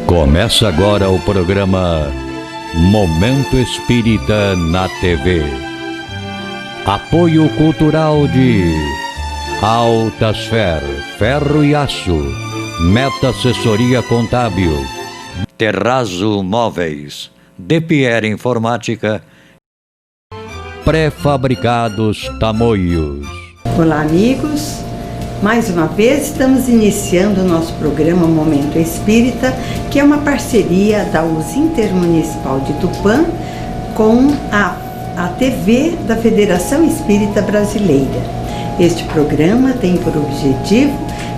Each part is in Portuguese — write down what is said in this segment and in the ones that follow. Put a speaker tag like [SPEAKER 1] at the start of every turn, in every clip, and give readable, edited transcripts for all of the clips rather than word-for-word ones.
[SPEAKER 1] Começa agora o programa Momento Espírita na TV. Apoio cultural de Altasfer, Ferro e Aço, Meta Assessoria Contábil, Terrazzo Móveis, De Pierre Informática, Pré-fabricados Tamoios.
[SPEAKER 2] Olá, amigos. Mais uma vez estamos iniciando o nosso programa Momento Espírita, que é uma parceria da US Intermunicipal de Tupã com a TV da Federação Espírita Brasileira. Este programa tem por objetivo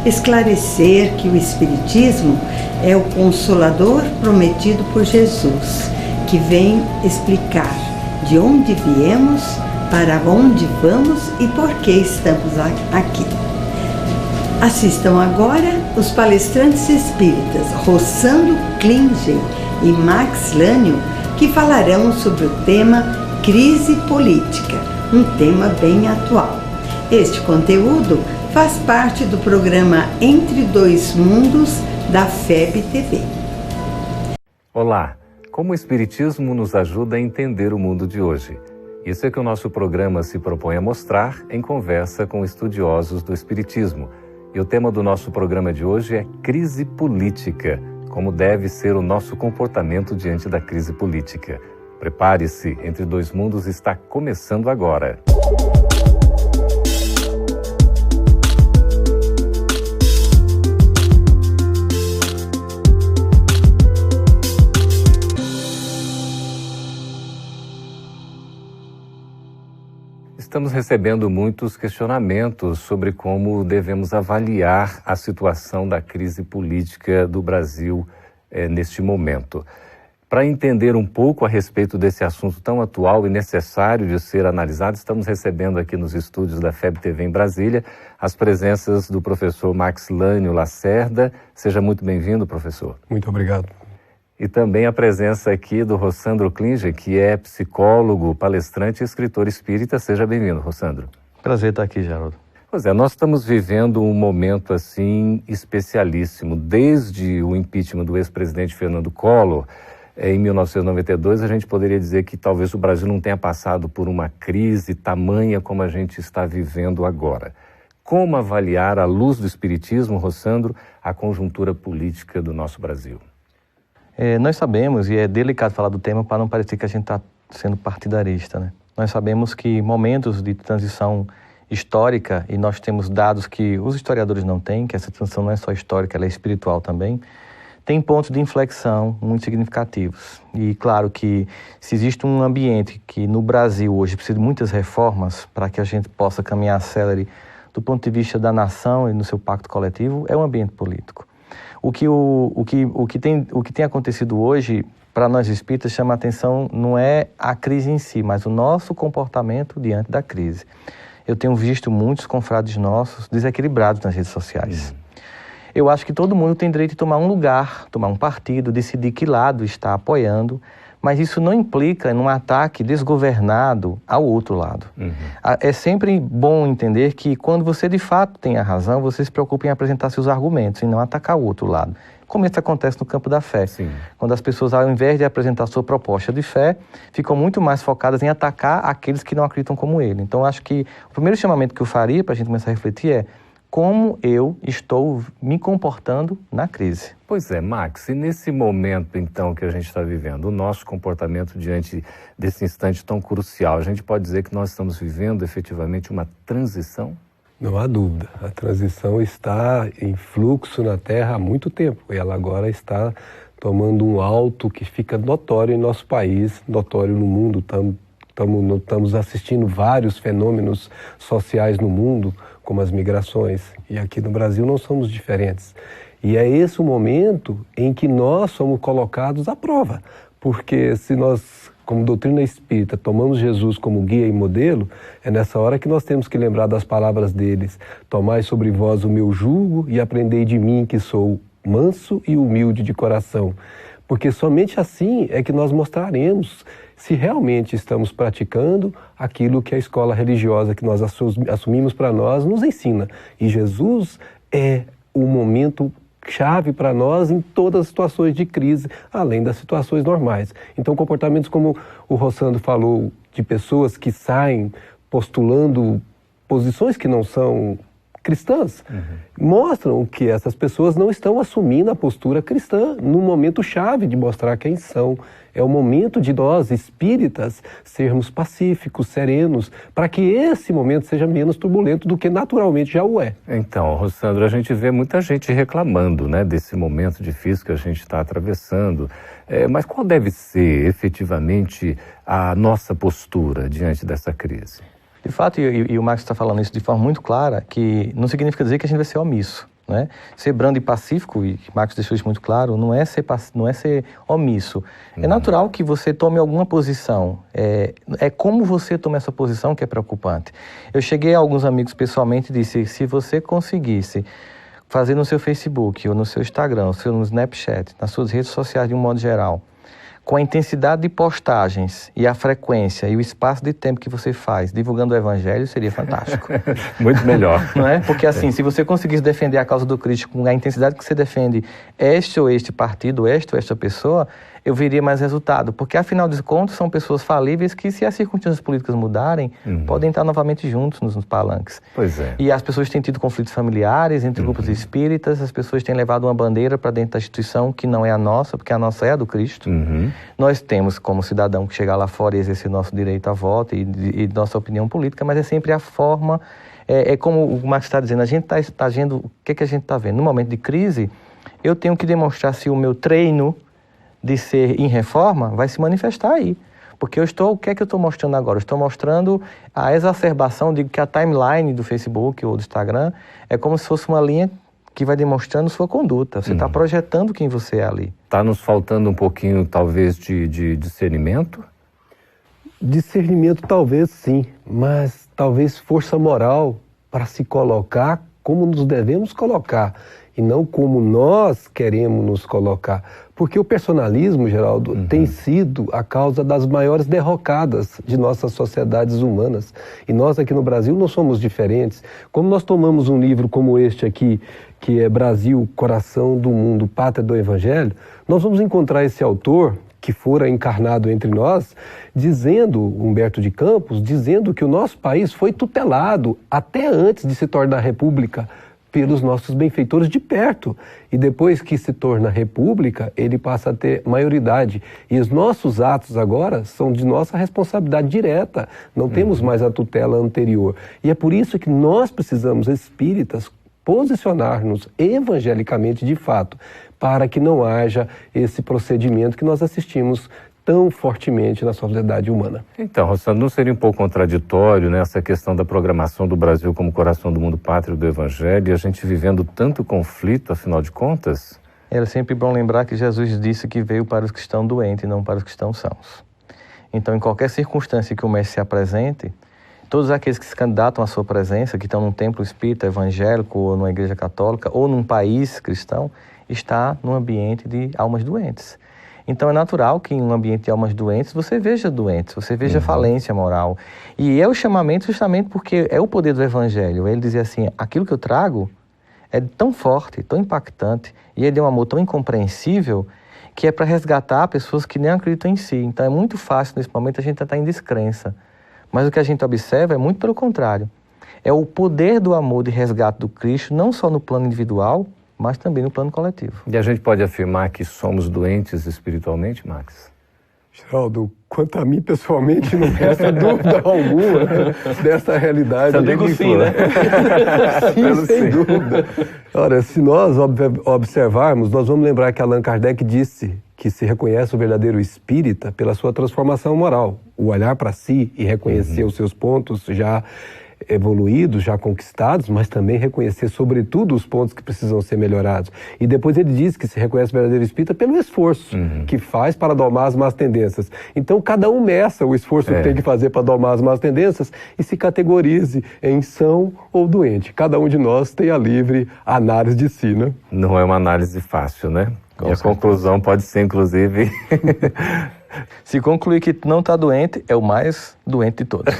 [SPEAKER 2] esclarecer que o Espiritismo é o Consolador prometido por Jesus, que vem explicar de onde viemos, para onde vamos e por que estamos aqui. Assistam agora os palestrantes espíritas Rossandro Klinger e Max Lânio, que falarão sobre o tema Crise Política, um tema bem atual. Este conteúdo faz parte do programa Entre Dois Mundos da FEB TV.
[SPEAKER 3] Olá, como o Espiritismo nos ajuda a entender o mundo de hoje? Isso é que o nosso programa se propõe a mostrar em conversa com estudiosos do Espiritismo. E o tema do nosso programa de hoje é crise política, como deve ser o nosso comportamento diante da crise política. Prepare-se, Entre Dois Mundos está começando agora. Estamos recebendo muitos questionamentos sobre como devemos avaliar a situação da crise política do Brasil neste momento. Para entender um pouco a respeito desse assunto tão atual e necessário de ser analisado, estamos recebendo aqui nos estúdios da FEB TV em Brasília as presenças do professor Max Lânio Lacerda. Seja muito bem-vindo, professor.
[SPEAKER 4] Muito obrigado.
[SPEAKER 3] E também a presença aqui do Rossandro Klinger, que é psicólogo, palestrante e escritor espírita. Seja bem-vindo, Rossandro.
[SPEAKER 5] Prazer estar aqui, Geraldo.
[SPEAKER 3] Pois é, nós estamos vivendo um momento assim especialíssimo. Desde o impeachment do ex-presidente Fernando Collor, em 1992, a gente poderia dizer que talvez o Brasil não tenha passado por uma crise tamanha como a gente está vivendo agora. Como avaliar, à luz do Espiritismo, Rossandro, a conjuntura política do nosso Brasil?
[SPEAKER 5] Nós sabemos, e é delicado falar do tema para não parecer que a gente está sendo partidarista, né? Nós sabemos que momentos de transição histórica, e nós temos dados que os historiadores não têm, que essa transição não é só histórica, ela é espiritual também, tem pontos de inflexão muito significativos. E claro que se existe um ambiente que no Brasil hoje precisa de muitas reformas para que a gente possa caminhar célere do ponto de vista da nação e no seu pacto coletivo, é o ambiente político. O que tem acontecido hoje, para nós espíritas, chama a atenção não é a crise em si, mas o nosso comportamento diante da crise. Eu tenho visto muitos confrades nossos desequilibrados nas redes sociais. Eu acho que todo mundo tem direito de tomar um lugar, tomar um partido, decidir que lado está apoiando, mas isso não implica num ataque desgovernado ao outro lado. É sempre bom entender que quando você de fato tem a razão, você se preocupa em apresentar seus argumentos e não atacar o outro lado. Como isso acontece no campo da fé.
[SPEAKER 3] Sim.
[SPEAKER 5] Quando as pessoas, ao invés de apresentar sua proposta de fé, ficam muito mais focadas em atacar aqueles que não acreditam como ele. Então, acho que o primeiro chamamento que eu faria para a gente começar a refletir é como eu estou me comportando na crise.
[SPEAKER 3] Pois é, Max, e nesse momento, então, que a gente está vivendo, o nosso comportamento diante desse instante tão crucial, a gente pode dizer que nós estamos vivendo efetivamente uma transição?
[SPEAKER 4] Não há dúvida. A transição está em fluxo na Terra há muito tempo e ela agora está tomando um alto que fica notório em nosso país, notório no mundo. Estamos assistindo vários fenômenos sociais no mundo, como as migrações, e aqui no Brasil não somos diferentes. E é esse o momento em que nós somos colocados à prova, porque se nós, como doutrina espírita, tomamos Jesus como guia e modelo, é nessa hora que nós temos que lembrar das palavras deles: tomai sobre vós o meu jugo e aprendei de mim, que sou manso e humilde de coração. Porque somente assim é que nós mostraremos se realmente estamos praticando aquilo que a escola religiosa que nós assumimos para nós nos ensina. E Jesus é o momento chave para nós em todas as situações de crise, além das situações normais. Então, comportamentos como o Rossandro falou, de pessoas que saem postulando posições que não são cristãs, mostram que essas pessoas não estão assumindo a postura cristã no momento chave de mostrar quem são. É o momento de nós, espíritas, sermos pacíficos, serenos, para que esse momento seja menos turbulento do que naturalmente já o é.
[SPEAKER 3] Então, Rossandro, a gente vê muita gente reclamando, né, desse momento difícil que a gente está atravessando. Mas qual deve ser, efetivamente, a nossa postura diante dessa crise?
[SPEAKER 5] De fato, e o Marcos está falando isso de forma muito clara, que não significa dizer que a gente vai ser omisso. Né? Ser brando e pacífico, e Marcos deixou isso muito claro, não é ser omisso. É natural que você tome alguma posição. É como você toma essa posição que é preocupante. Eu cheguei a alguns amigos pessoalmente e disse, se você conseguisse fazer no seu Facebook, ou no seu Instagram, ou no Snapchat, nas suas redes sociais de um modo geral, com a intensidade de postagens e a frequência e o espaço de tempo que você faz divulgando o Evangelho, seria fantástico.
[SPEAKER 3] Muito melhor.
[SPEAKER 5] Não é? Porque assim, se você conseguisse defender a causa do Cristo com a intensidade que você defende este ou este partido, esta ou esta pessoa, eu veria mais resultado. Porque, afinal de contas, são pessoas falíveis que, se as circunstâncias políticas mudarem, podem estar novamente juntos nos palanques.
[SPEAKER 3] Pois é.
[SPEAKER 5] E as pessoas têm tido conflitos familiares entre grupos espíritas, as pessoas têm levado uma bandeira para dentro da instituição que não é a nossa, porque a nossa é a do Cristo. Nós temos, como cidadão, que chegar lá fora e exercer nosso direito a voto e nossa opinião política, mas é sempre a forma... É como o Marcos está dizendo, a gente está vendo... O que a gente está vendo? No momento de crise, eu tenho que demonstrar se o meu treino de ser em reforma vai se manifestar aí. Porque o que é que eu estou mostrando agora? Eu estou mostrando a exacerbação, digo que a timeline do Facebook ou do Instagram é como se fosse uma linha que vai demonstrando sua conduta. Você está projetando quem você é ali.
[SPEAKER 3] Está nos faltando um pouquinho, talvez, de discernimento?
[SPEAKER 4] Discernimento talvez sim, mas talvez força moral para se colocar como nos devemos colocar e não como nós queremos nos colocar. Porque o personalismo, Geraldo, tem sido a causa das maiores derrocadas de nossas sociedades humanas. E nós aqui no Brasil não somos diferentes. Como nós tomamos um livro como este aqui, que é Brasil, Coração do Mundo, Pátria do Evangelho, nós vamos encontrar esse autor que fora encarnado entre nós, dizendo, Humberto de Campos, dizendo que o nosso país foi tutelado até antes de se tornar república pelos nossos benfeitores de perto. E depois que se torna república, ele passa a ter maioridade. E os nossos atos agora são de nossa responsabilidade direta. Não temos mais a tutela anterior. E é por isso que nós precisamos, espíritas, posicionar-nos evangelicamente de fato, para que não haja esse procedimento que nós assistimos tão fortemente na sociedade humana.
[SPEAKER 3] Então, Rossandro, não seria um pouco contraditório nessa questão da programação do Brasil como coração do mundo, pátria do Evangelho, e a gente vivendo tanto conflito, afinal de contas?
[SPEAKER 5] É sempre bom lembrar que Jesus disse que veio para os que estão doentes e não para os que estão sãos. Então, em qualquer circunstância que o mestre se apresente, todos aqueles que se candidatam à sua presença, que estão num templo espírita evangélico, ou numa igreja católica, ou num país cristão, está num ambiente de almas doentes. Então é natural que em um ambiente de almas doentes você veja doentes, você veja falência moral. E é o chamamento justamente porque é o poder do Evangelho. Ele dizia assim, aquilo que eu trago é tão forte, tão impactante, e é de um amor tão incompreensível, que é para resgatar pessoas que nem acreditam em si. Então é muito fácil nesse momento a gente estar em descrença. Mas o que a gente observa é muito pelo contrário. É o poder do amor de resgate do Cristo, não só no plano individual, mas também no plano coletivo.
[SPEAKER 3] E a gente pode afirmar que somos doentes espiritualmente, Max?
[SPEAKER 4] Geraldo, quanto a mim pessoalmente, não resta dúvida alguma dessa realidade.
[SPEAKER 5] Eu digo sim, né?
[SPEAKER 4] Sim, sem dúvida. Ora, se nós observarmos, nós vamos lembrar que Allan Kardec disse que se reconhece o verdadeiro espírita pela sua transformação moral. O olhar para si e reconhecer os seus pontos já evoluídos, já conquistados, mas também reconhecer sobretudo os pontos que precisam ser melhorados. E depois ele diz que se reconhece o verdadeiro espírita pelo esforço que faz para domar as más tendências. Então cada um meça o esforço que tem que fazer para domar as más tendências e se categorize em são ou doente. Cada um de nós tem a livre análise de si, né?
[SPEAKER 3] Não é uma análise fácil, né? E a conclusão pode ser, inclusive,
[SPEAKER 5] Se concluir que não está doente, é o mais doente de todos.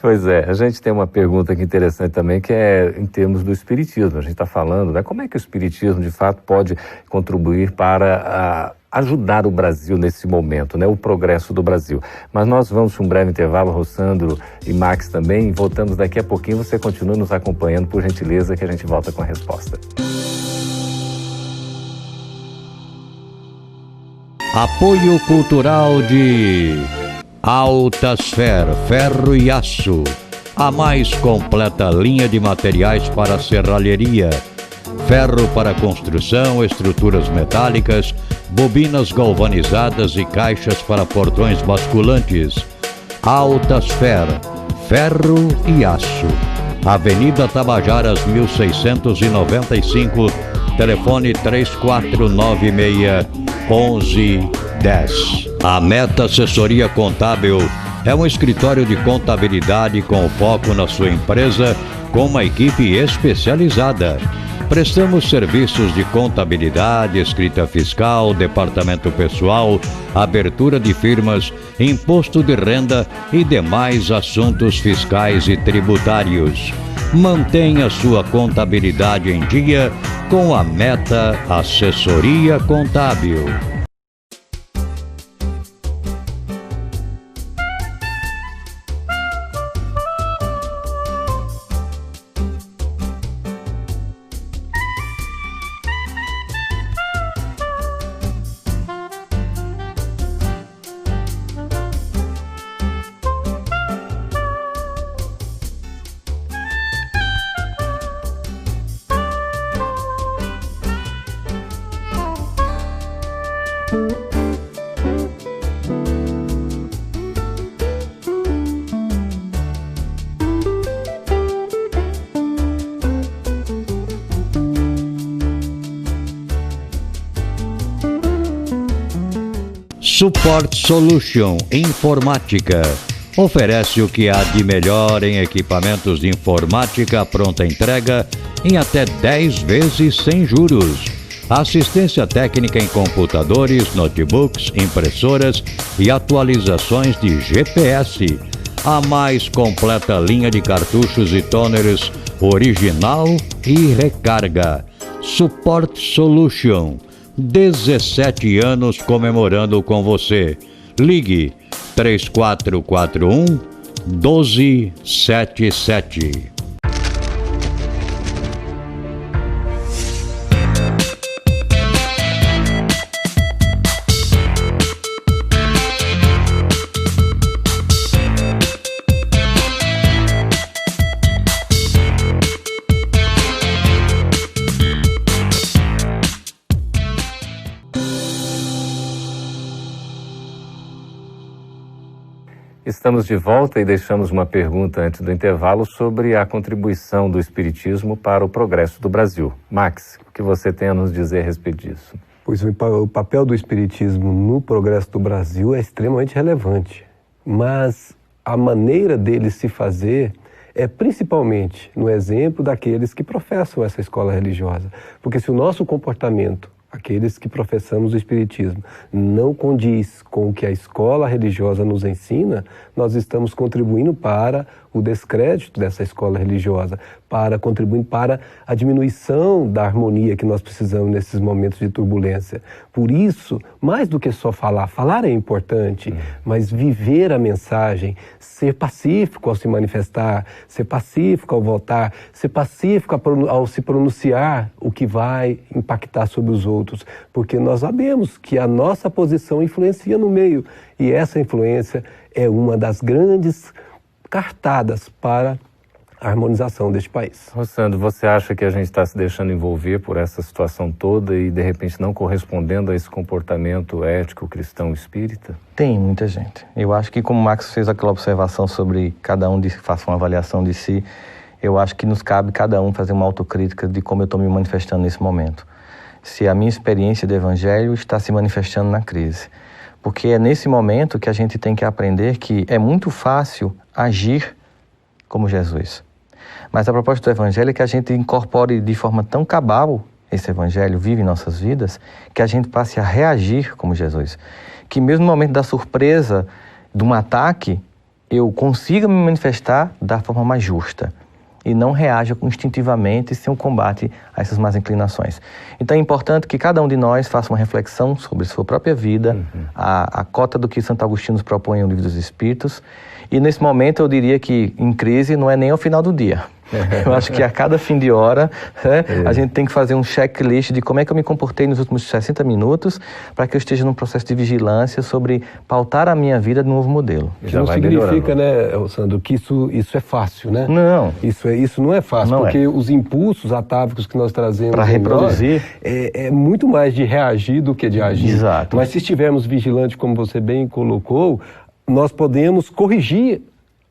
[SPEAKER 3] Pois é, a gente tem uma pergunta aqui interessante também, que é em termos do espiritismo. A gente está falando, né, como é que o espiritismo, de fato, pode contribuir para ajudar o Brasil nesse momento, né, o progresso do Brasil. Mas nós vamos para um breve intervalo, Rossandro e Max também, e voltamos daqui a pouquinho. Você continua nos acompanhando, por gentileza, que a gente volta com a resposta.
[SPEAKER 1] Apoio cultural de Altasfer, ferro e aço, a mais completa linha de materiais para serralheria, ferro para construção, estruturas metálicas, bobinas galvanizadas e caixas para portões basculantes. Altasfer, ferro e aço. Avenida Tabajaras 1695, telefone 3496-1110. A Meta Assessoria Contábil é um escritório de contabilidade com foco na sua empresa, com uma equipe especializada. Prestamos serviços de contabilidade, escrita fiscal, departamento pessoal, abertura de firmas, imposto de renda e demais assuntos fiscais e tributários. Mantenha sua contabilidade em dia com a Meta Assessoria Contábil. Support Solution Informática oferece o que há de melhor em equipamentos de informática pronta entrega em até 10 vezes sem juros. Assistência técnica em computadores, notebooks, impressoras e atualizações de GPS. A mais completa linha de cartuchos e toners original e recarga. Support Solution. 17 anos comemorando com você. Ligue 3441-1277.
[SPEAKER 3] Estamos de volta e deixamos uma pergunta antes do intervalo sobre a contribuição do Espiritismo para o progresso do Brasil. Max, o que você tem a nos dizer a respeito disso?
[SPEAKER 4] Pois o papel do Espiritismo no progresso do Brasil é extremamente relevante, mas a maneira dele se fazer é principalmente no exemplo daqueles que professam essa escola religiosa. Porque se o nosso comportamento, aqueles que professamos o Espiritismo, não condiz com o que a escola religiosa nos ensina, nós estamos contribuindo para o descrédito dessa escola religiosa, contribuindo para a diminuição da harmonia que nós precisamos nesses momentos de turbulência. Por isso, mais do que só falar é importante, mas viver a mensagem, ser pacífico ao se manifestar, ser pacífico ao votar, ser pacífico ao se pronunciar o que vai impactar sobre os outros, porque nós sabemos que a nossa posição influencia no meio, e essa influência é uma das grandes cartadas para a harmonização deste país.
[SPEAKER 3] Rossandro, você acha que a gente está se deixando envolver por essa situação toda e, de repente, não correspondendo a esse comportamento ético cristão espírita?
[SPEAKER 5] Tem muita gente. Eu acho que, como o Max fez aquela observação sobre cada um faça uma avaliação de si, eu acho que nos cabe cada um fazer uma autocrítica de como eu estou me manifestando nesse momento. Se a minha experiência do Evangelho está se manifestando na crise. Porque é nesse momento que a gente tem que aprender que é muito fácil agir como Jesus. Mas a proposta do Evangelho é que a gente incorpore de forma tão cabal esse Evangelho, vive em nossas vidas, que a gente passe a reagir como Jesus. que mesmo no momento da surpresa, de um ataque, eu consiga me manifestar da forma mais justa e não reaja instintivamente sem um combate a essas más inclinações. Então é importante que cada um de nós faça uma reflexão sobre sua própria vida, a cota do que Santo Agostinho nos propõe no Livro dos Espíritos. E nesse momento eu diria que em crise não é nem ao final do dia. Eu acho que a cada fim de hora, a gente tem que fazer um checklist de como é que eu me comportei nos últimos 60 minutos para que eu esteja num processo de vigilância sobre pautar a minha vida de um novo modelo.
[SPEAKER 4] Que não significa, né, Sandro, que isso é fácil, né?
[SPEAKER 5] Não.
[SPEAKER 4] Isso não é fácil,
[SPEAKER 5] não
[SPEAKER 4] porque os impulsos atávicos que nós trazemos
[SPEAKER 5] para reproduzir
[SPEAKER 4] é muito mais de reagir do que de agir.
[SPEAKER 5] Exato.
[SPEAKER 4] Mas se estivermos vigilantes, como você bem colocou, nós podemos corrigir.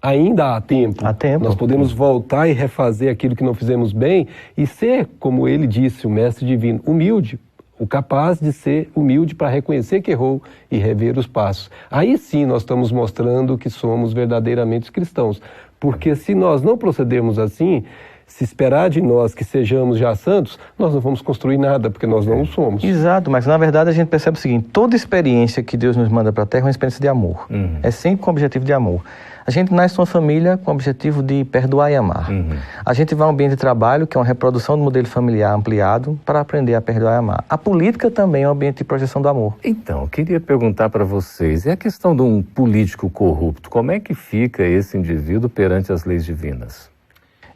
[SPEAKER 4] Ainda há tempo. Nós podemos voltar e refazer aquilo que não fizemos bem e ser, como ele disse, o Mestre Divino, humilde, o capaz de ser humilde para reconhecer que errou e rever os passos. Aí sim nós estamos mostrando que somos verdadeiramente cristãos. Porque se nós não procedermos assim, se esperar de nós que sejamos já santos, nós não vamos construir nada, porque nós não o somos.
[SPEAKER 5] Exato, mas na verdade a gente percebe o seguinte, toda experiência que Deus nos manda para a Terra é uma experiência de amor. É sempre com o objetivo de amor. A gente nasce numa família com o objetivo de perdoar e amar. A gente vai a um ambiente de trabalho, que é uma reprodução do modelo familiar ampliado, para aprender a perdoar e amar. A política também é um ambiente de projeção do amor.
[SPEAKER 3] Então, eu queria perguntar para vocês, e a questão de um político corrupto, como é que fica esse indivíduo perante as leis divinas?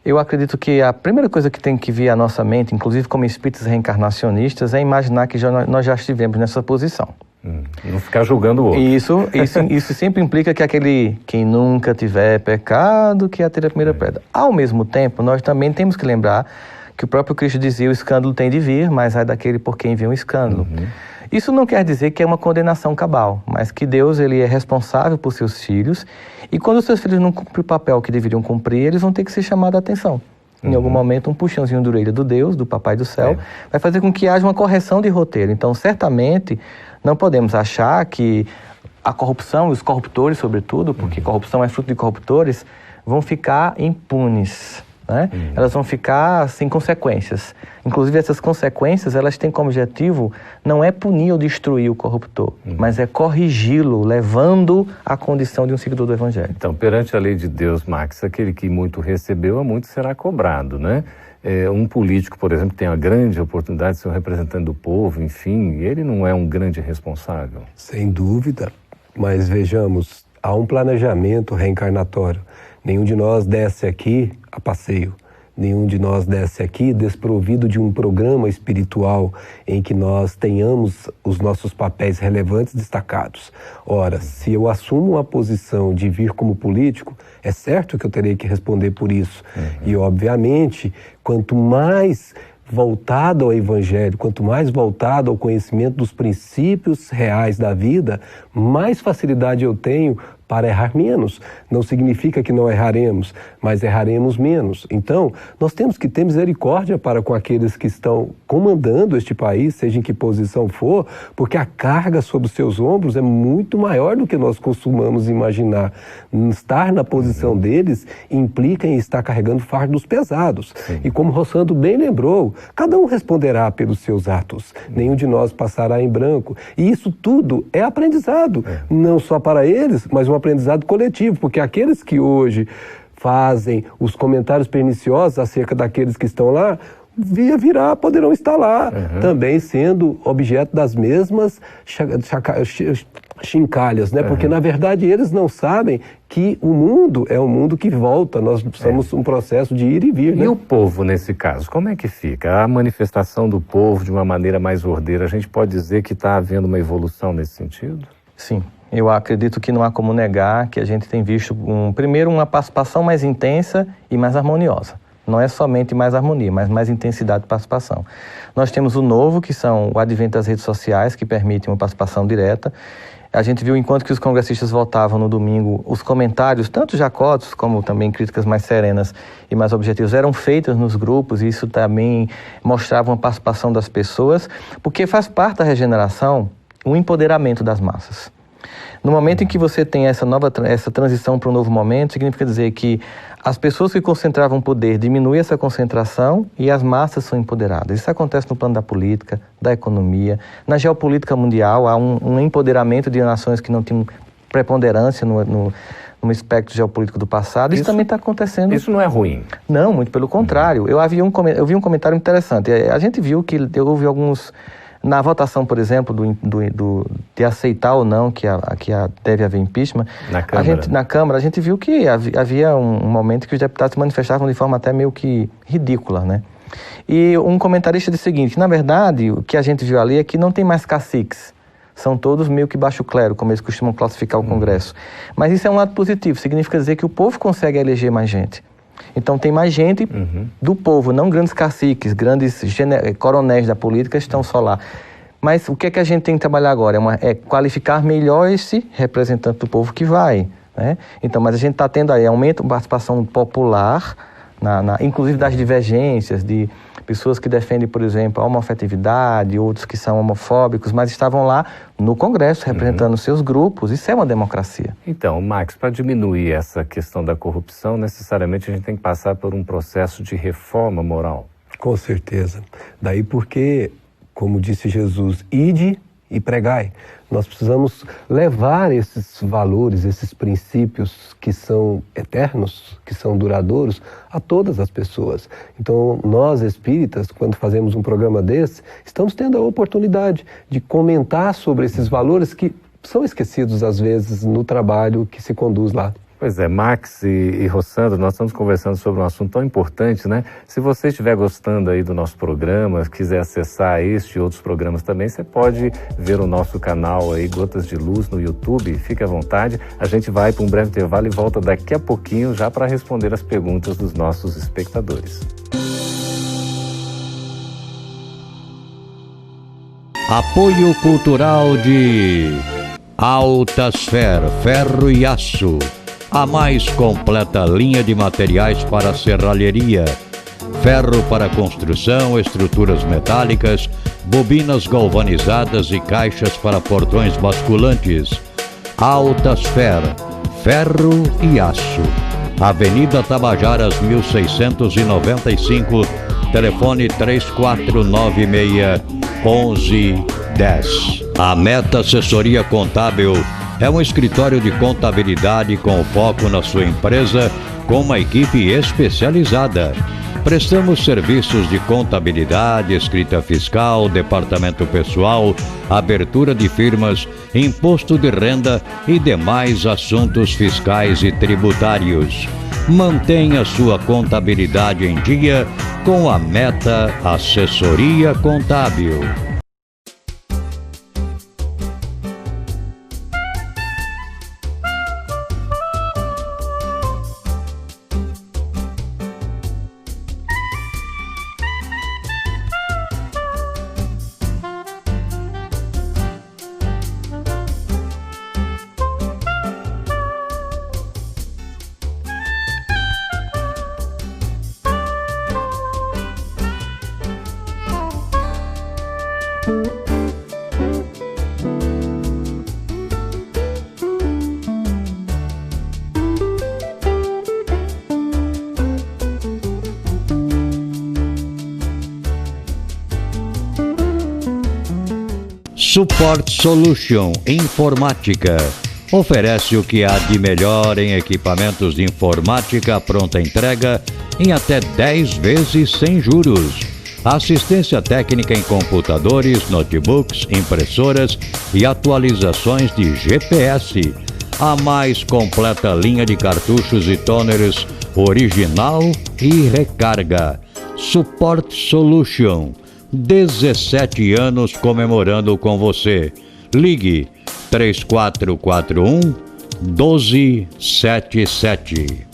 [SPEAKER 5] Eu acredito que a primeira coisa que tem que vir à nossa mente, inclusive como espíritos reencarnacionistas, é imaginar que nós já estivemos nessa posição.
[SPEAKER 3] Não ficar julgando o outro.
[SPEAKER 5] Isso sempre implica que quem nunca tiver pecado, que atire a primeira pedra. Ao mesmo tempo, nós também temos que lembrar que o próprio Cristo dizia, o escândalo tem de vir, mas é daquele por quem vem o escândalo. Isso não quer dizer que é uma condenação cabal, mas que Deus ele é responsável por seus filhos e quando os seus filhos não cumprem o papel que deveriam cumprir, eles vão ter que ser chamados a atenção. Em algum momento, um puxãozinho de orelha do Deus, do Papai do Céu, vai fazer com que haja uma correção de roteiro. Então, certamente, não podemos achar que a corrupção e os corruptores, sobretudo, porque corrupção é fruto de corruptores, vão ficar impunes. Né? Elas vão ficar sem consequências. Inclusive, essas consequências, elas têm como objetivo não é punir ou destruir o corruptor, mas é corrigi-lo, levando à condição de um seguidor do Evangelho.
[SPEAKER 3] Então, perante a lei de Deus, Max, aquele que muito recebeu, a muito será cobrado, né? Um político, por exemplo, tem a grande oportunidade de ser um representante do povo, enfim, ele não é um grande responsável?
[SPEAKER 4] Sem dúvida, mas vejamos, há um planejamento reencarnatório. Nenhum de nós desce aqui a passeio. Nenhum de nós desce aqui desprovido de um programa espiritual em que nós tenhamos os nossos papéis relevantes destacados. Ora, se eu assumo uma posição de vir como político, é certo que eu terei que responder por isso. E, obviamente, quanto mais voltado ao Evangelho, quanto mais voltado ao conhecimento dos princípios reais da vida, mais facilidade eu tenho para errar menos. Não significa que não erraremos, mas erraremos menos. Então, nós temos que ter misericórdia para com aqueles que estão comandando este país, seja em que posição for, porque a carga sobre os seus ombros é muito maior do que nós costumamos imaginar. Estar na posição deles implica em estar carregando fardos pesados. E como Rossandro bem lembrou, cada um responderá pelos seus atos. Nenhum de nós passará em branco. E isso tudo é aprendizado, não só para eles, mas um aprendizado coletivo, porque aqueles que hoje fazem os comentários perniciosos acerca daqueles que estão lá, poderão estar lá, também sendo objeto das mesmas chincalhas, né? Porque, na verdade, eles não sabem que o mundo é um mundo que volta, nós somos um processo de ir e vir, né?
[SPEAKER 3] E o povo, nesse caso, como é que fica? A manifestação do povo de uma maneira mais ordeira, a gente pode dizer que está havendo uma evolução nesse sentido?
[SPEAKER 5] Sim. Eu acredito que não há como negar que a gente tem visto, primeiro, uma participação mais intensa e mais harmoniosa. Não é somente mais harmonia, mas mais intensidade de participação. Nós temos o novo, que são o advento das redes sociais, que permitem uma participação direta. A gente viu, enquanto que os congressistas votavam no domingo, os comentários, tanto jacotos como também críticas mais serenas e mais objetivas, eram feitos nos grupos, e isso também mostrava uma participação das pessoas, porque faz parte da regeneração o empoderamento das massas. No momento em que você tem essa transição para um novo momento, significa dizer que as pessoas que concentravam poder diminuem essa concentração e as massas são empoderadas. Isso acontece no plano da política, da economia. Na geopolítica mundial, há um empoderamento de nações que não tinham preponderância no espectro geopolítico do passado. Isso também está acontecendo.
[SPEAKER 3] Isso não é ruim?
[SPEAKER 5] Não, muito pelo contrário. Eu vi um comentário interessante. A gente viu que houve alguns... Na votação, por exemplo, de aceitar ou não que deve haver impeachment, na Câmara, a gente viu que havia um momento que os deputados se manifestavam de forma até meio que ridícula, né? E um comentarista disse o seguinte, que, na verdade, o que a gente viu ali é que não tem mais caciques, são todos meio que baixo clero, como eles costumam classificar o Congresso. Mas isso é um lado positivo, significa dizer que o povo consegue eleger mais gente. Então tem mais gente do povo, não grandes caciques, grandes coronéis da política estão só lá. Mas o que é que a gente tem que trabalhar agora? É qualificar melhor esse representante do povo que vai, né? Então, mas a gente está tendo aí aumento da participação popular, inclusive das divergências, de pessoas que defendem, por exemplo, a homoafetividade, outros que são homofóbicos, mas estavam lá no Congresso representando seus grupos. Isso é uma democracia.
[SPEAKER 3] Então, Max, para diminuir essa questão da corrupção, necessariamente a gente tem que passar por um processo de reforma moral.
[SPEAKER 4] Com certeza. Daí porque, como disse Jesus, ide e pregai. Nós precisamos levar esses valores, esses princípios que são eternos, que são duradouros, a todas as pessoas. Então, nós espíritas, quando fazemos um programa desse, estamos tendo a oportunidade de comentar sobre esses valores que são esquecidos, às vezes, no trabalho que se conduz lá.
[SPEAKER 3] Pois é, Max e Rossandro, nós estamos conversando sobre um assunto tão importante, né? Se você estiver gostando aí do nosso programa, quiser acessar este e outros programas também, você pode ver o nosso canal aí, Gotas de Luz, no YouTube. Fique à vontade. A gente vai para um breve intervalo e volta daqui a pouquinho já para responder as perguntas dos nossos espectadores.
[SPEAKER 1] Apoio cultural de Altasfer, ferro e aço. A mais completa linha de materiais para serralheria, ferro para construção, estruturas metálicas, bobinas galvanizadas e caixas para portões basculantes. Altasfer, ferro e aço. Avenida Tabajaras 1695, telefone 3496-1110. A Meta Assessoria Contábil é um escritório de contabilidade com foco na sua empresa, com uma equipe especializada. Prestamos serviços de contabilidade, escrita fiscal, departamento pessoal, abertura de firmas, imposto de renda e demais assuntos fiscais e tributários. Mantenha sua contabilidade em dia com a Meta Assessoria Contábil. Support Solution Informática oferece o que há de melhor em equipamentos de informática pronta entrega em até 10 vezes sem juros. Assistência técnica em computadores, notebooks, impressoras e atualizações de GPS. A mais completa linha de cartuchos e toners original e recarga. Support Solution. 17 anos comemorando com você. Ligue 3441-1277.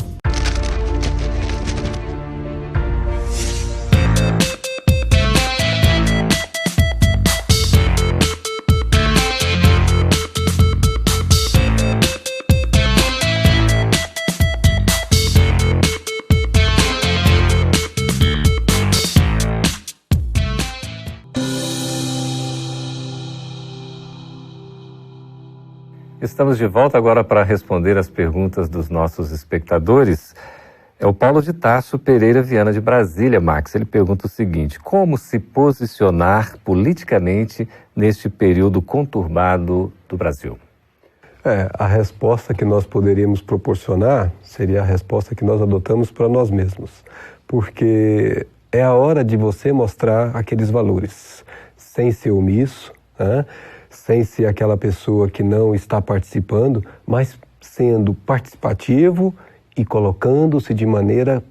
[SPEAKER 3] Estamos de volta agora para responder as perguntas dos nossos espectadores. É o Paulo de Tarso Pereira Viana de Brasília, Max. Ele pergunta o seguinte: como se posicionar politicamente neste período conturbado do Brasil?
[SPEAKER 4] A resposta que nós poderíamos proporcionar seria a resposta que nós adotamos para nós mesmos. Porque é a hora de você mostrar aqueles valores, sem ser omisso, sem ser aquela pessoa que não está participando, mas sendo participativo e colocando-se de maneira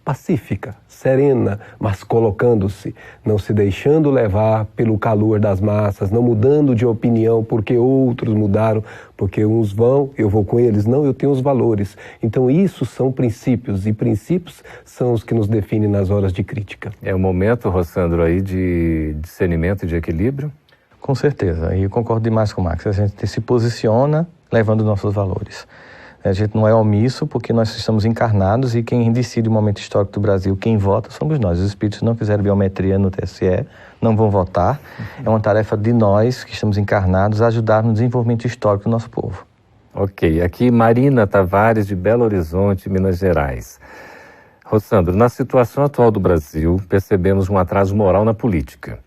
[SPEAKER 4] pacífica, serena, mas colocando-se, não se deixando levar pelo calor das massas, não mudando de opinião porque outros mudaram, porque uns vão, eu vou com eles. Não, eu tenho os valores. Então isso são princípios, e princípios são os que nos definem nas horas de crítica.
[SPEAKER 3] É um momento, Rossandro, aí de discernimento e de equilíbrio?
[SPEAKER 5] Com certeza, e eu concordo demais com o Max. A gente se posiciona levando nossos valores. A gente não é omisso porque nós estamos encarnados, e quem decide o momento histórico do Brasil, quem vota, somos nós. Os espíritos não fizeram biometria no TSE, não vão votar. É uma tarefa de nós, que estamos encarnados, ajudar no desenvolvimento histórico do nosso povo.
[SPEAKER 3] Ok, aqui Marina Tavares, de Belo Horizonte, Minas Gerais. Rossandro, na situação atual do Brasil, percebemos um atraso moral na política.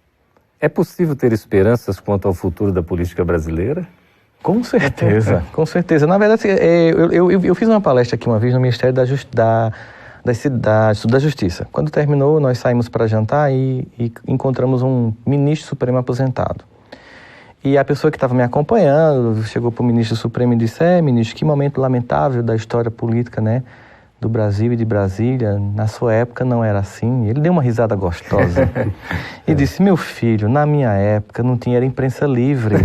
[SPEAKER 3] É possível ter esperanças quanto ao futuro da política brasileira?
[SPEAKER 5] Com certeza, com certeza. Na verdade, eu fiz uma palestra aqui uma vez no Ministério da Justiça. Quando terminou, nós saímos para jantar e encontramos um ministro supremo aposentado. E a pessoa que estava me acompanhando chegou para o ministro supremo e disse: ministro, que momento lamentável da história política, né, do Brasil e de Brasília. Na sua época não era assim. Ele deu uma risada gostosa e disse: meu filho, na minha época não tinha imprensa livre,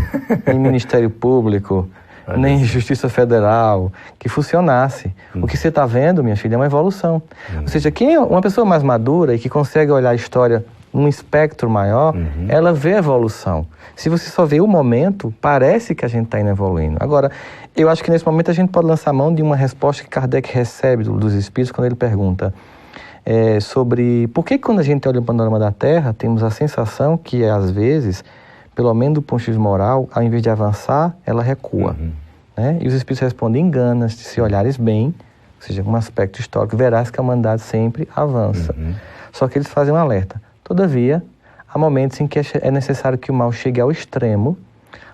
[SPEAKER 5] nem Ministério Público, nem Justiça Federal que funcionasse. O que você está vendo, minha filha, é uma evolução. Ou seja, quem é uma pessoa mais madura e que consegue olhar a história num espectro maior, ela vê a evolução. Se você só vê o momento, parece que a gente está indo evoluindo. Agora, eu acho que nesse momento a gente pode lançar mão de uma resposta que Kardec recebe dos espíritos quando ele pergunta sobre por que quando a gente olha o panorama da Terra, temos a sensação que às vezes, pelo menos do ponto de vista moral, ao invés de avançar, ela recua. Né? E os espíritos respondem: enganas, se olhares bem, ou seja, um aspecto histórico, verás que a humanidade sempre avança. Só que eles fazem um alerta. Todavia, há momentos em que é necessário que o mal chegue ao extremo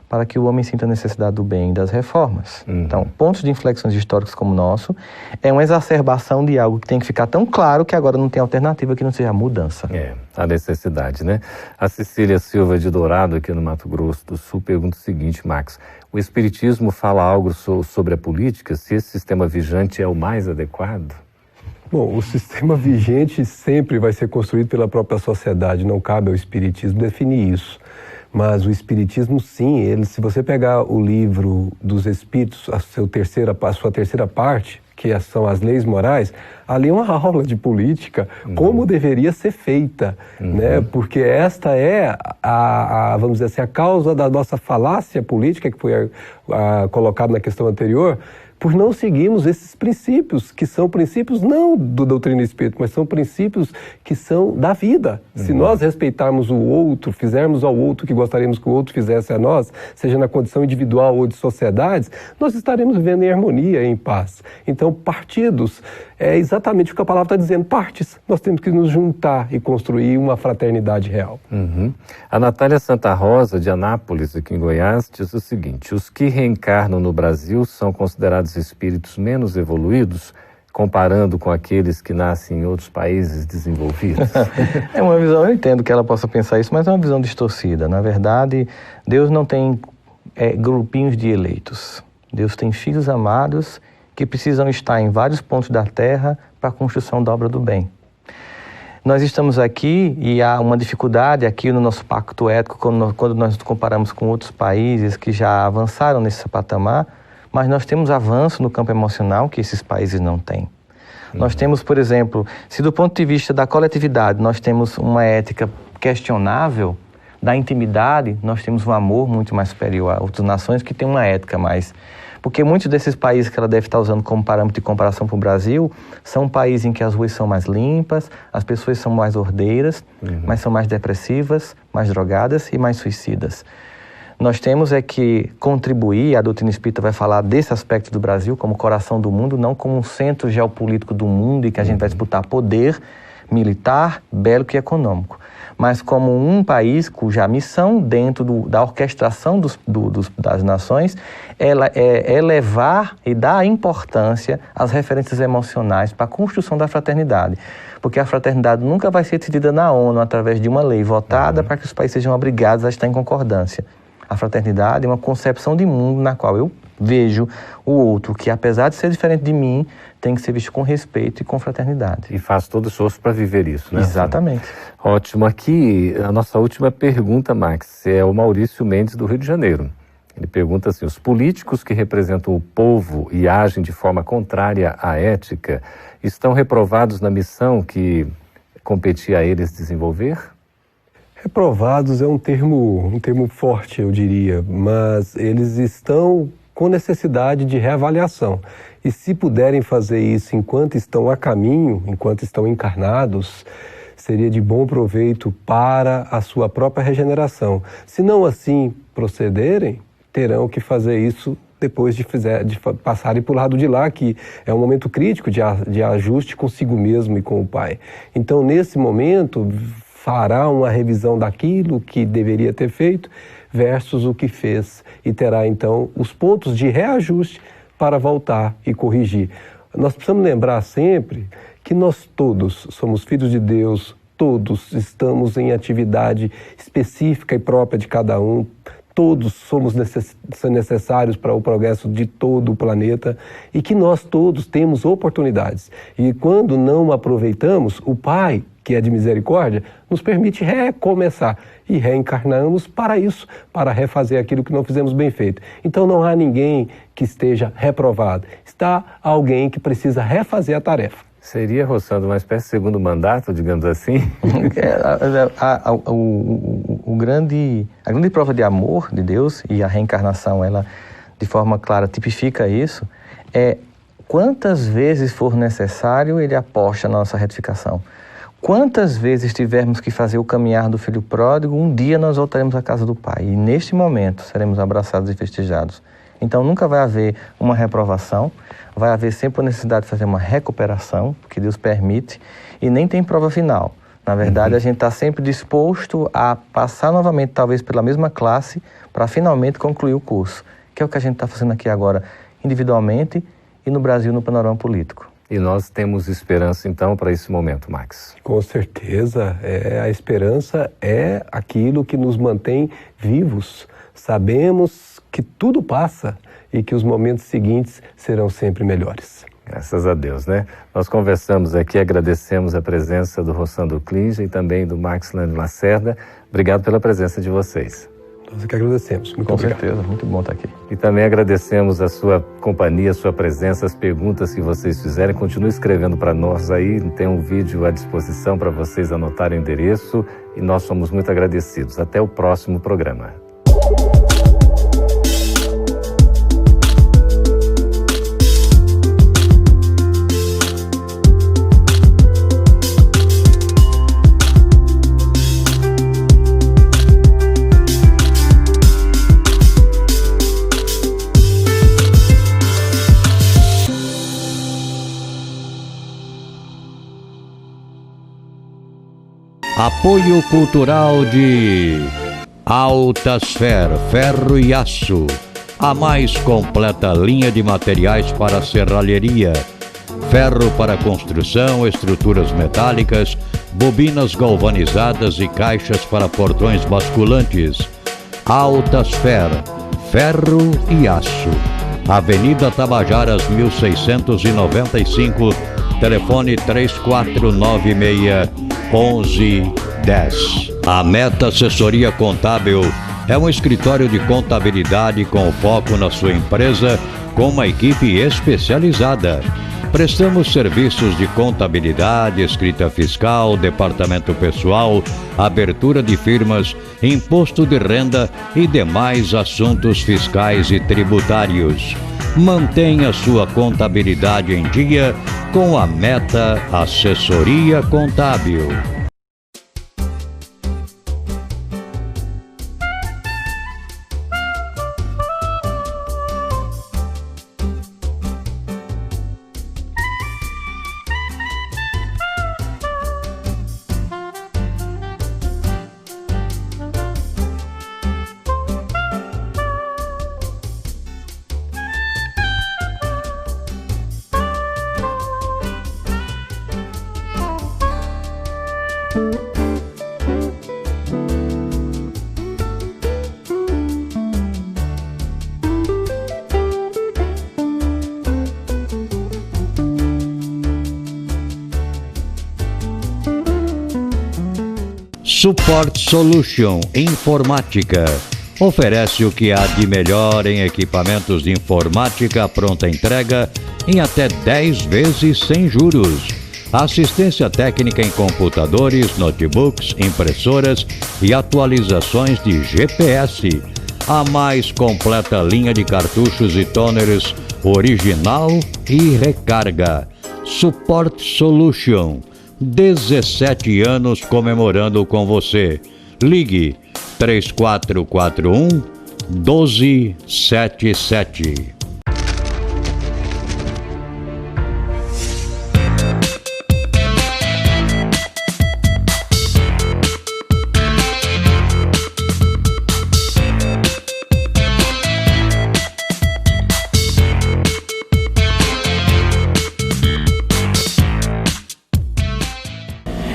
[SPEAKER 5] para que o homem sinta a necessidade do bem e das reformas. Então, pontos de inflexões históricos como o nosso é uma exacerbação de algo que tem que ficar tão claro que agora não tem alternativa que não seja a mudança.
[SPEAKER 3] A necessidade, né? A Cecília Silva de Dourado, aqui no Mato Grosso do Sul, pergunta o seguinte: Max, o Espiritismo fala algo sobre a política, se esse sistema vigente é o mais adequado?
[SPEAKER 4] Bom, o sistema vigente sempre vai ser construído pela própria sociedade, não cabe ao Espiritismo definir isso. Mas o Espiritismo, sim, se você pegar o livro dos Espíritos, a sua terceira parte, que são as leis morais, ali é uma aula de política, como deveria ser feita, né? Porque esta é vamos dizer assim, a causa da nossa falácia política, que foi colocada na questão anterior, por não seguirmos esses princípios, que são princípios não da doutrina espírita, mas são princípios que são da vida. Se nós respeitarmos o outro, fizermos ao outro o que gostaríamos que o outro fizesse a nós, seja na condição individual ou de sociedades, nós estaremos vivendo em harmonia, em paz. Então, partidos, é exatamente o que a palavra está dizendo, partes. Nós temos que nos juntar e construir uma fraternidade real.
[SPEAKER 3] A Natália Santa Rosa, de Anápolis, aqui em Goiás, diz o seguinte: os que reencarnam no Brasil são considerados espíritos menos evoluídos, comparando com aqueles que nascem em outros países desenvolvidos?
[SPEAKER 5] É uma visão, eu entendo que ela possa pensar isso, mas é uma visão distorcida. Na verdade, Deus não tem grupinhos de eleitos. Deus tem filhos amados que precisam estar em vários pontos da terra para a construção da obra do bem. Nós estamos aqui e há uma dificuldade aqui no nosso pacto ético quando nós comparamos com outros países que já avançaram nesse patamar, mas nós temos avanço no campo emocional que esses países não têm. Nós temos, por exemplo, se do ponto de vista da coletividade nós temos uma ética questionável, da intimidade nós temos um amor muito mais superior a outras nações que têm uma ética mais... Porque muitos desses países que ela deve estar usando como parâmetro de comparação para o Brasil são países em que as ruas são mais limpas, as pessoas são mais ordeiras, mas são mais depressivas, mais drogadas e mais suicidas. Nós temos que contribuir, a doutrina espírita vai falar desse aspecto do Brasil como coração do mundo, não como um centro geopolítico do mundo e que a gente vai disputar poder militar, bélico e econômico, mas como um país cuja missão dentro da orquestração das nações é elevar e dar importância às referências emocionais para a construção da fraternidade. Porque a fraternidade nunca vai ser decidida na ONU através de uma lei votada para que os países sejam obrigados a estar em concordância. A fraternidade é uma concepção de mundo na qual eu vejo o outro, que apesar de ser diferente de mim, tem que ser visto com respeito e com fraternidade.
[SPEAKER 3] E faz todo esforço para viver isso, né?
[SPEAKER 5] Exatamente.
[SPEAKER 3] Ótimo. Aqui, a nossa última pergunta, Max, é o Maurício Mendes, do Rio de Janeiro. Ele pergunta assim: os políticos que representam o povo e agem de forma contrária à ética estão reprovados na missão que competia a eles desenvolver?
[SPEAKER 4] Reprovados é um termo forte, eu diria, mas eles estão com necessidade de reavaliação. E se puderem fazer isso enquanto estão a caminho, enquanto estão encarnados, seria de bom proveito para a sua própria regeneração. Se não assim procederem, terão que fazer isso depois de passarem para o lado de lá, que é um momento crítico de ajuste consigo mesmo e com o Pai. Então, nesse momento, fará uma revisão daquilo que deveria ter feito versus o que fez e terá, então, os pontos de reajuste para voltar e corrigir. Nós precisamos lembrar sempre que nós todos somos filhos de Deus, todos estamos em atividade específica e própria de cada um, todos somos necessários para o progresso de todo o planeta e que nós todos temos oportunidades. E quando não aproveitamos, o Pai, que é de misericórdia, nos permite recomeçar e reencarnamos para isso, para refazer aquilo que não fizemos bem feito. Então não há ninguém que esteja reprovado, está alguém que precisa refazer a tarefa.
[SPEAKER 3] Seria, Rossandro, uma espécie de segundo mandato, digamos assim?
[SPEAKER 5] A grande prova de amor de Deus, e a reencarnação, ela de forma clara tipifica isso, é quantas vezes for necessário, ele aposta na nossa retificação. Quantas vezes tivermos que fazer o caminhar do filho pródigo, um dia nós voltaremos à casa do Pai. E neste momento seremos abraçados e festejados. Então nunca vai haver uma reprovação, vai haver sempre a necessidade de fazer uma recuperação, que Deus permite, e nem tem prova final. Na verdade, a gente está sempre disposto a passar novamente, talvez pela mesma classe, para finalmente concluir o curso, que é o que a gente está fazendo aqui agora, individualmente e no Brasil, no panorama político.
[SPEAKER 3] E nós temos esperança, então, para esse momento, Max?
[SPEAKER 4] Com certeza. A esperança é aquilo que nos mantém vivos. Sabemos que tudo passa e que os momentos seguintes serão sempre melhores.
[SPEAKER 3] Graças a Deus, né? Nós conversamos aqui, agradecemos a presença do Rossandro Klinger e também do Max Lacerda. Obrigado pela presença de vocês.
[SPEAKER 4] Nós que agradecemos. Muito obrigado.
[SPEAKER 5] Com certeza, muito bom estar aqui.
[SPEAKER 3] E também agradecemos a sua companhia, a sua presença, as perguntas que vocês fizerem. Continue escrevendo para nós aí, tem um vídeo à disposição para vocês anotarem o endereço e nós somos muito agradecidos. Até o próximo programa.
[SPEAKER 1] Apoio cultural de Altasfer, ferro e aço, a mais completa linha de materiais para serralheria, ferro para construção, estruturas metálicas, bobinas galvanizadas e caixas para portões basculantes. Altasfer, ferro e aço. Avenida Tabajaras 1695, telefone 3496-1110. A Meta Assessoria Contábil é um escritório de contabilidade com foco na sua empresa, com uma equipe especializada. Prestamos serviços de contabilidade, escrita fiscal, departamento pessoal, abertura de firmas, imposto de renda e demais assuntos fiscais e tributários. Mantenha sua contabilidade em dia com a Meta Assessoria Contábil. Support Solution Informática. Oferece o que há de melhor em equipamentos de informática pronta entrega em até 10 vezes sem juros. Assistência técnica em computadores, notebooks, impressoras e atualizações de GPS. A mais completa linha de cartuchos e toners original e recarga. Support Solution. 17 anos comemorando com você. Ligue 3441 1277.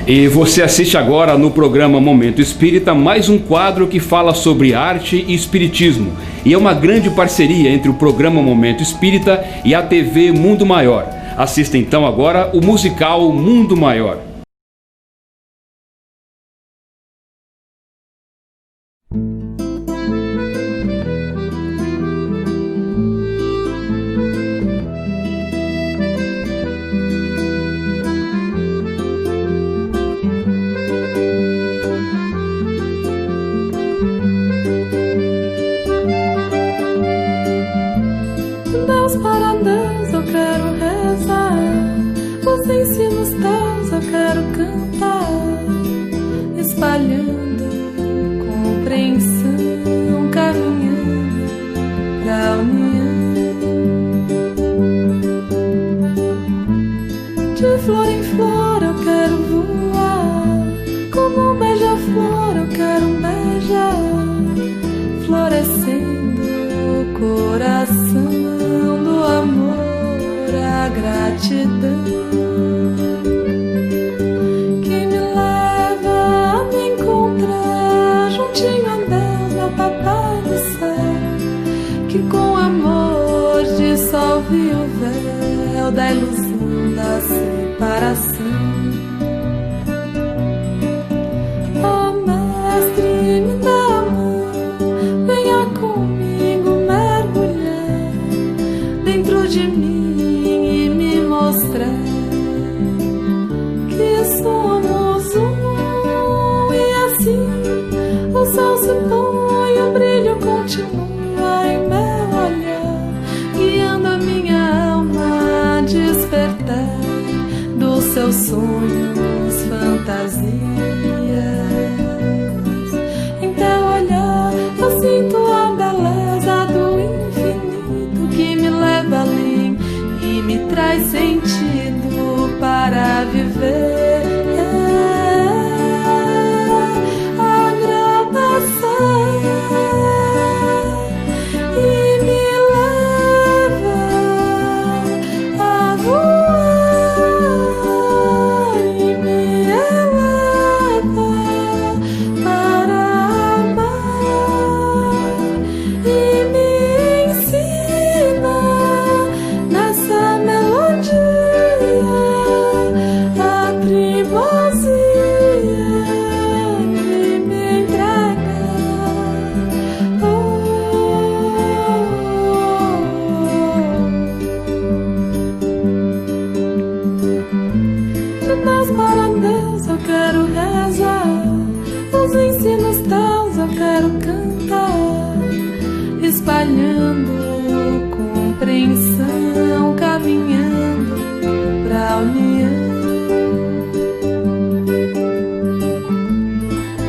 [SPEAKER 6] E você assiste agora no programa Momento Espírita mais um quadro que fala sobre arte e espiritismo. E é uma grande parceria entre o programa Momento Espírita e a TV Mundo Maior. Assista então agora o musical Mundo Maior.
[SPEAKER 7] Deus para Deus eu quero rezar, os ensinos teus eu quero cantar, espalhando compreensão, caminhando pra união. De flor em flor eu quero voar, como um beija-flor eu quero beijar, florescendo o coração do amor, a gratidão que me leva a me encontrar juntinho a Deus, meu papai do céu, que com amor dissolve o véu da ilusão da separação. Oh mestre, me dá a mão, venha comigo mergulhar dentro de mim e me mostrar que somos um, e assim o sol se põe, o brilho continua em meu olhar, guiando a minha alma a despertar dos seus sonhos, fantasias. Em teu olhar eu sinto a beleza do infinito que me leva além e me traz sentido para viver. Agradecer e me leva a voar e me eleva para amar e me ensina nessa melodia a primosia de me entregar. De Deus para Deus eu quero rezar, os ensinos teus eu quero cantar, espalhando compreensão, caminhando pra união.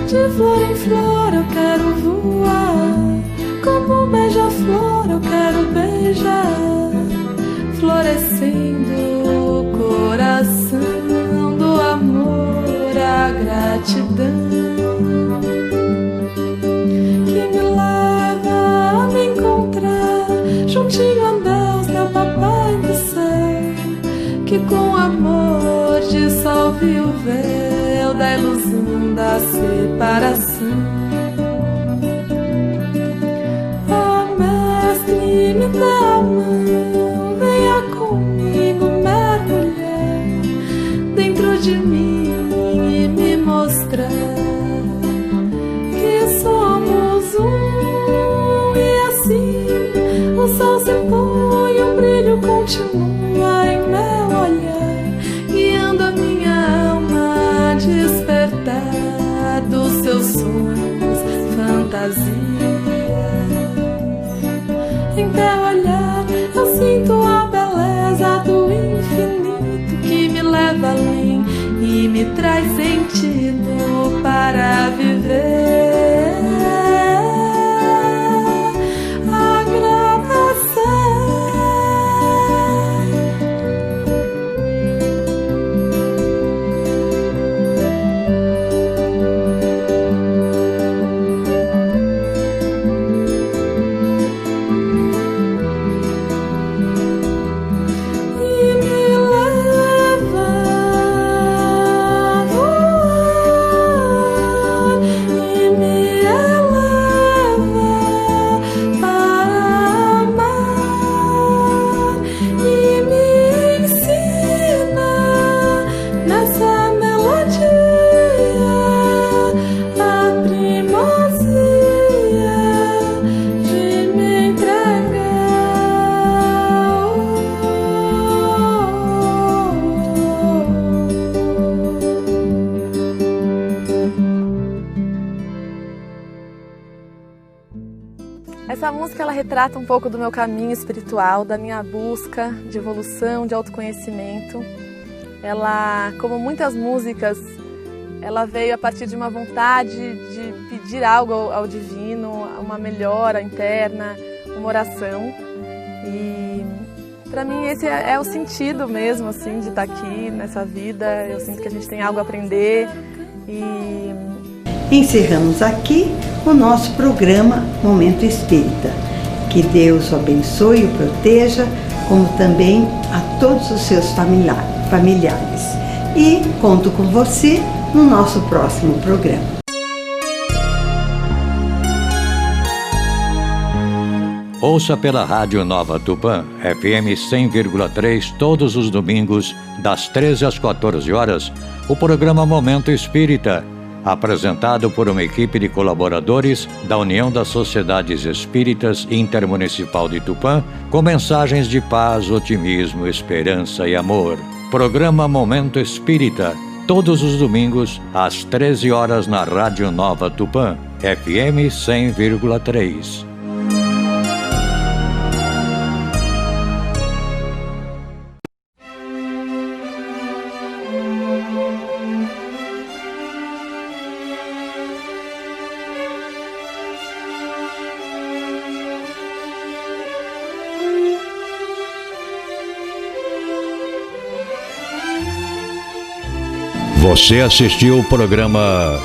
[SPEAKER 7] De flor em flor eu quero voar, como um beija-flor eu quero beijar, florescendo o coração do amor, a gratidão que me leva a me encontrar juntinho a Deus, meu papai do céu, que com amor dissolve o véu da ilusão da separação. Oh mestre, me dá a mão, venha comigo mergulhar dentro de mim e me mostrar o sol se põe, o brilho continua em meu olhar, guiando a minha alma a despertar dos seus sonhos, fantasia. Em teu olhar eu sinto a beleza do infinito que me leva além e me traz sentido para viver.
[SPEAKER 8] Essa música ela retrata um pouco do meu caminho espiritual, da minha busca de evolução, de autoconhecimento. Ela, como muitas músicas, ela veio a partir de uma vontade de pedir algo ao divino, uma melhora interna, uma oração. E para mim esse é o sentido mesmo, assim, de estar aqui nessa vida. Eu sinto que a gente tem algo a aprender e
[SPEAKER 2] encerramos aqui o nosso programa Momento Espírita. Que Deus o abençoe e o proteja, como também a todos os seus familiares. E conto com você no nosso próximo programa.
[SPEAKER 1] Ouça pela Rádio Nova Tupã, FM 100,3, todos os domingos, das 13 às 14 horas, o programa Momento Espírita, apresentado por uma equipe de colaboradores da União das Sociedades Espíritas Intermunicipal de Tupã, com mensagens de paz, otimismo, esperança e amor. Programa Momento Espírita, todos os domingos, às 13 horas na Rádio Nova Tupã, FM 100,3. Você assistiu o programa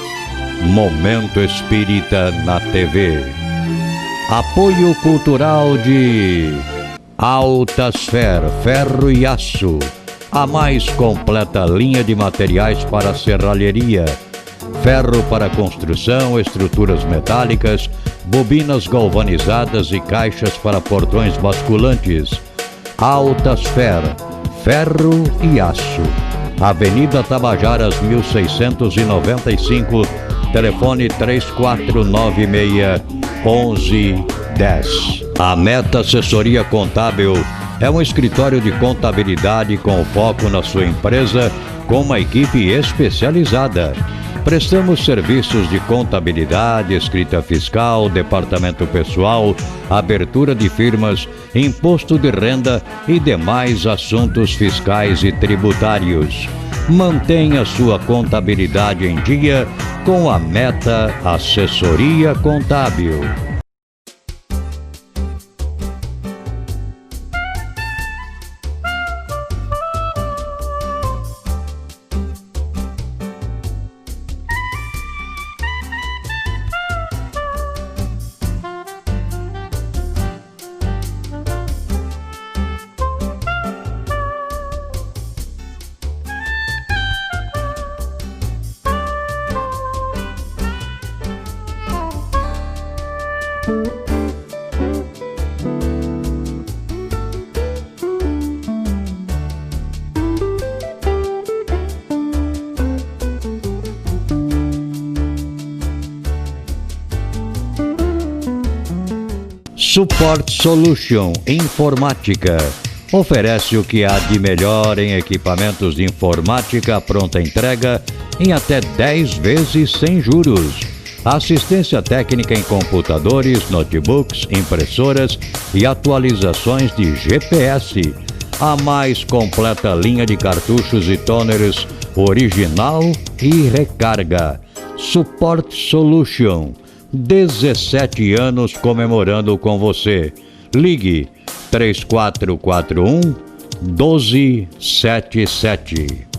[SPEAKER 1] Momento Espírita na TV. Apoio cultural de Altasfer, ferro e aço, a mais completa linha de materiais para serralheria, ferro para construção, estruturas metálicas, bobinas galvanizadas e caixas para portões basculantes. Altasfer, ferro e aço. Avenida Tabajaras 1695, telefone 3496-1110. A Meta Assessoria Contábil é um escritório de contabilidade com foco na sua empresa, com uma equipe especializada. Prestamos serviços de contabilidade, escrita fiscal, departamento pessoal, abertura de firmas, imposto de renda e demais assuntos fiscais e tributários. Mantenha sua contabilidade em dia com a Meta Assessoria Contábil. Support Solution Informática. Oferece o que há de melhor em equipamentos de informática pronta entrega em até 10 vezes sem juros. Assistência técnica em computadores, notebooks, impressoras e atualizações de GPS. A mais completa linha de cartuchos e toners original e recarga. Support Solution. 17 anos comemorando com você. Ligue 3441 1277.